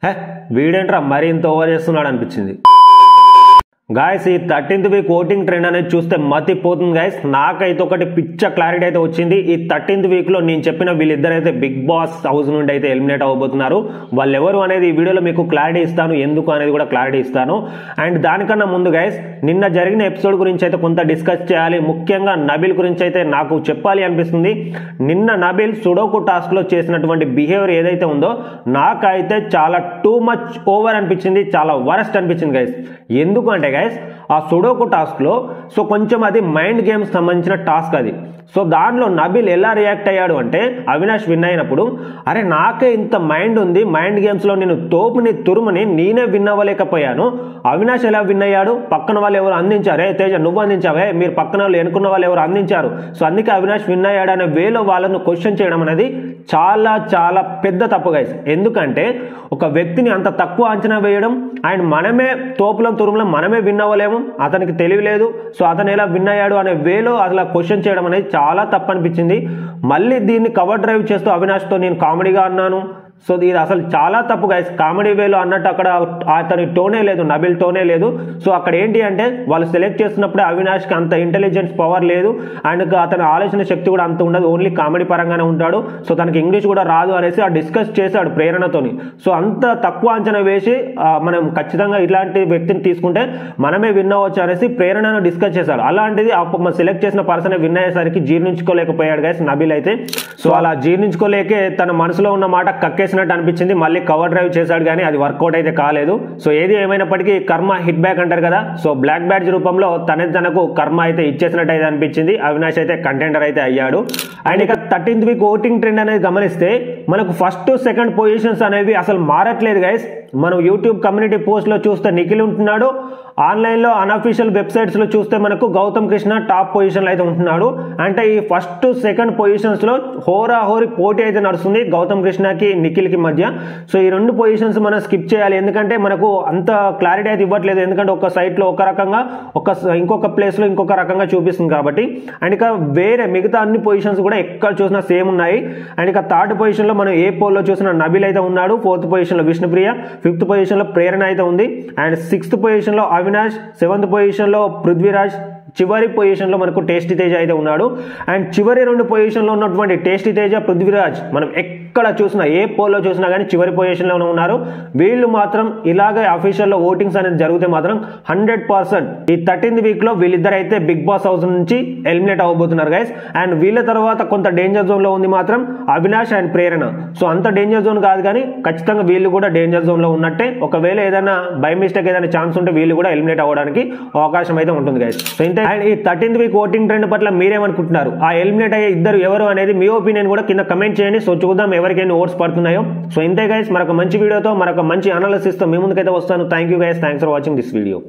హే వీడేంట్రా మరి ఇంత ఓవర్ చేస్తున్నాడు అనిపించింది. గాయస్ ఈ 13th వీక్ ఓటింగ్ ట్రెండ్ అనేది చూస్తే మతిపోతుంది గాయస్. నాకైతే ఒకటి పిచ్చ క్లారిటీ అయితే వచ్చింది. ఈ 13th వీక్ లో నేను చెప్పిన వీళ్ళిద్దరైతే బిగ్ బాస్ హౌస్ నుండి అయితే ఎలిమినేట్ అవ్వబోతున్నారు. వాళ్ళు ఎవరు అనేది ఈ వీడియోలో మీకు క్లారిటీ ఇస్తాను, ఎందుకు అనేది కూడా క్లారిటీ ఇస్తాను. అండ్ దానికన్నా ముందు గైస్ నిన్న జరిగిన ఎపిసోడ్ గురించి అయితే కొంత డిస్కస్ చేయాలి. ముఖ్యంగా నబిల్ గురించి అయితే నాకు చెప్పాలి అనిపిస్తుంది. నిన్న నబిల్ సుడోకు టాస్క్ లో చేసినటువంటి బిహేవియర్ ఏదైతే ఉందో నాకైతే చాలా టూ మచ్ ఓవర్ అనిపించింది, చాలా వరస్ట్ అనిపించింది గైస్. ఎందుకు అంటే ఆ సుడోకు టాస్క్ లో సో కొంచెం అది మైండ్ గేమ్స్ సంబంధించిన టాస్క్ అది. సో దానిలో నబిల్ ఎలా రియాక్ట్ అయ్యాడు అంటే అవినాష్ విన్ అయినప్పుడు అరే నాకే ఇంత మైండ్ ఉంది, మైండ్ గేమ్స్ లో నేను తోపుని తురుముని నేనే విన్ అవ్వలేకపోయాను, అవినాష్ ఎలా విన్ అయ్యాడు, పక్కన వాళ్ళు ఎవరు అందించారు, ఏ తేజ నువ్వు అందించావే, మీరు పక్కన వాళ్ళు ఎన్నుకున్న వాళ్ళు ఎవరు అందించారు, సో అందుకే అవినాష్ విన్ అయ్యాడు అనే వేలో వాళ్ళను క్వశ్చన్ చేయడం అనేది చాలా చాలా పెద్ద తప్పు గైస్. ఎందుకంటే ఒక వ్యక్తిని అంత తక్కువ అంచనా వేయడం అండ్ మనమే తోపులం తురుములం మనమే విన్ అవ్వలేము, అతనికి తెలియలేదు, సో అతను ఎలా విన్ అయ్యాడు అనే వేలో అసలు క్వశ్చన్ చేయడం అనేది చాలా తప్పు అనిపించింది. మళ్ళీ దీన్ని కవర్ డ్రైవ్ చేస్తూ అవినాష్తో నేను కామెడీగా అన్నాను, సో ఇది అసలు చాలా తప్పు గైస్. కామెడీ వేలో అన్నట్టు అక్కడ అతని టోనే లేదు, నబిల్ టోనే లేదు. సో అక్కడ ఏంటి అంటే వాళ్ళు సెలెక్ట్ చేస్తున్నప్పుడే అవినాష్కి అంత ఇంటెలిజెన్స్ పవర్ లేదు అండ్ అతని ఆలోచన శక్తి కూడా అంత ఉండదు, ఓన్లీ కామెడీ పరంగానే ఉంటాడు, సో తనకి ఇంగ్లీష్ కూడా రాదు అనేసి డిస్కస్ చేశాడు ప్రేరణతోని. సో అంత తక్కువ అంచనా వేసి మనం ఖచ్చితంగా ఇలాంటి వ్యక్తిని తీసుకుంటే మనమే విన్ అవ్వచ్చు అనేసి ప్రేరణను డిస్కస్ చేశాడు. అలాంటిది సెలెక్ట్ చేసిన పర్సన్ విన్ అయ్యేసరికి జీర్ణించుకోలేకపోయాడు గైస్ నబిల్ అయితే. సో అలా జీర్ణించుకోలేకే తన మనసులో ఉన్న మాట కక్కేసినట్టు అనిపించింది. మళ్ళీ కవర్ డ్రైవ్ చేశాడు కానీ అది వర్కౌట్ అయితే కాలేదు. సో ఏది ఏమైనప్పటికీ కర్మ హిట్ బ్యాక్ అంటారు కదా, సో బ్లాక్ బ్యాడ్జ్ రూపంలో తనకు కర్మ అయితే ఇచ్చేసినట్టు అయితే అనిపించింది. అవినాష్ అయితే కంటెండర్ అయితే అయ్యాడు. అండ్ ఇక 13th వీక్ ఓటింగ్ ట్రెండ్ అనేది గమనిస్తే మనకు ఫస్ట్ సెకండ్ పొజిషన్స్ అనేవి అసలు మారట్లేదు గైస్. మనం యూట్యూబ్ కమ్యూనిటీ పోస్ట్ లో చూస్తే నిఖిల్ ఉంటున్నాడు, ఆన్లైన్ లో అన్అఫీషియల్ వెబ్సైట్స్ లో చూస్తే మనకు గౌతమ్ కృష్ణ టాప్ పొజిషన్ లో అయితే ఉంటున్నాడు. అంటే ఈ ఫస్ట్ సెకండ్ పొజిషన్స్ లో హోరాహోరీ పోటీ అయితే నడుస్తుంది గౌతమ్ కృష్ణకి నిఖిల్ కి మధ్య. సో ఈ రెండు పొజిషన్స్ మనం స్కిప్ చేయాలి, ఎందుకంటే మనకు అంత క్లారిటీ అయితే ఇవ్వట్లేదు, ఎందుకంటే ఒక సైట్ లో ఒక రకంగా ఇంకొక ప్లేస్ లో ఇంకొక రకంగా చూపిస్తుంది కాబట్టి. అండ్ ఇక వేరే మిగతా అన్ని పొజిషన్స్ కూడా ఎక్కడ చూసినా సేమ్ ఉన్నాయి. అండ్ ఇక థర్డ్ పొజిషన్ లో మనం ఏ పోల్లో చూసినా నబిల్ అయితే ఉన్నాడు, 4th పొజిషన్ లో విష్ణుప్రియ, 5th పొజిషన్ లో ప్రేరణ అయితే ఉంది, అండ్ 6th పొజిషన్ లో అవినాష్, 7th పొజిషన్ లో పృథ్వీరాజ్, చివరి పొజిషన్ లో మనకు టేస్టీ తేజ అయితే ఉన్నాడు. అండ్ చివరి 2 పొజిషన్ లో ఉన్నటువంటి టేస్టీ తేజ, పృథ్వీరాజ్ మనం ఎక్కడ చూసినా ఏ పోల్లో చూసినా కానీ చివరి పొజిషన్ లోనే ఉన్నారు. వీళ్ళు మాత్రం ఇలాగే అఫీషియల్ లో ఓటింగ్స్ అనేది జరిగితే మాత్రం 100% ఈ 13th వీక్ లో వీళ్ళిద్దరు అయితే బిగ్ బాస్ హౌస్ నుంచి ఎలిమినేట్ అవ్వబోతున్నారు గైస్. అండ్ వీళ్ళ తర్వాత కొంత డేంజర్ జోన్ లో ఉంది మాత్రం అవినాష్ అండ్ ప్రేరణ. సో అంత డేంజర్ జోన్ కాదు కానీ ఖచ్చితంగా వీళ్ళు కూడా డేంజర్ జోన్ లో ఉన్నట్టే. ఒకవేళ ఏదైనా బై మిస్టేక్ ఏదైనా ఛాన్స్ ఉంటే వీళ్ళు కూడా ఎలిమినేట్ అవ్వడానికి అవకాశం అయితే ఉంటుంది గైస్. సో ఇంతే. అండ్ ఈ 13th వీక్ ఓటింగ్ ట్రెండ్ పట్ల మీరేమనుకుంటున్నారు, ఆ ఎలిమినేట్ అయ్యే ఇద్దరు ఎవరు అనేది మీ ఒపీనియన్ కూడా కింద కమెంట్ చేయండి. సో చూద్దాం ఎవరికైనా ఓట్స్ పడుతున్నాయో. సో ఇంతే గైస్, మరొక మంచి వీడియోతో మరొక మంచి అనాలిసిస్ తో మీ ముందుకైతే వస్తాను. Thank you guys, thanks for watching this video.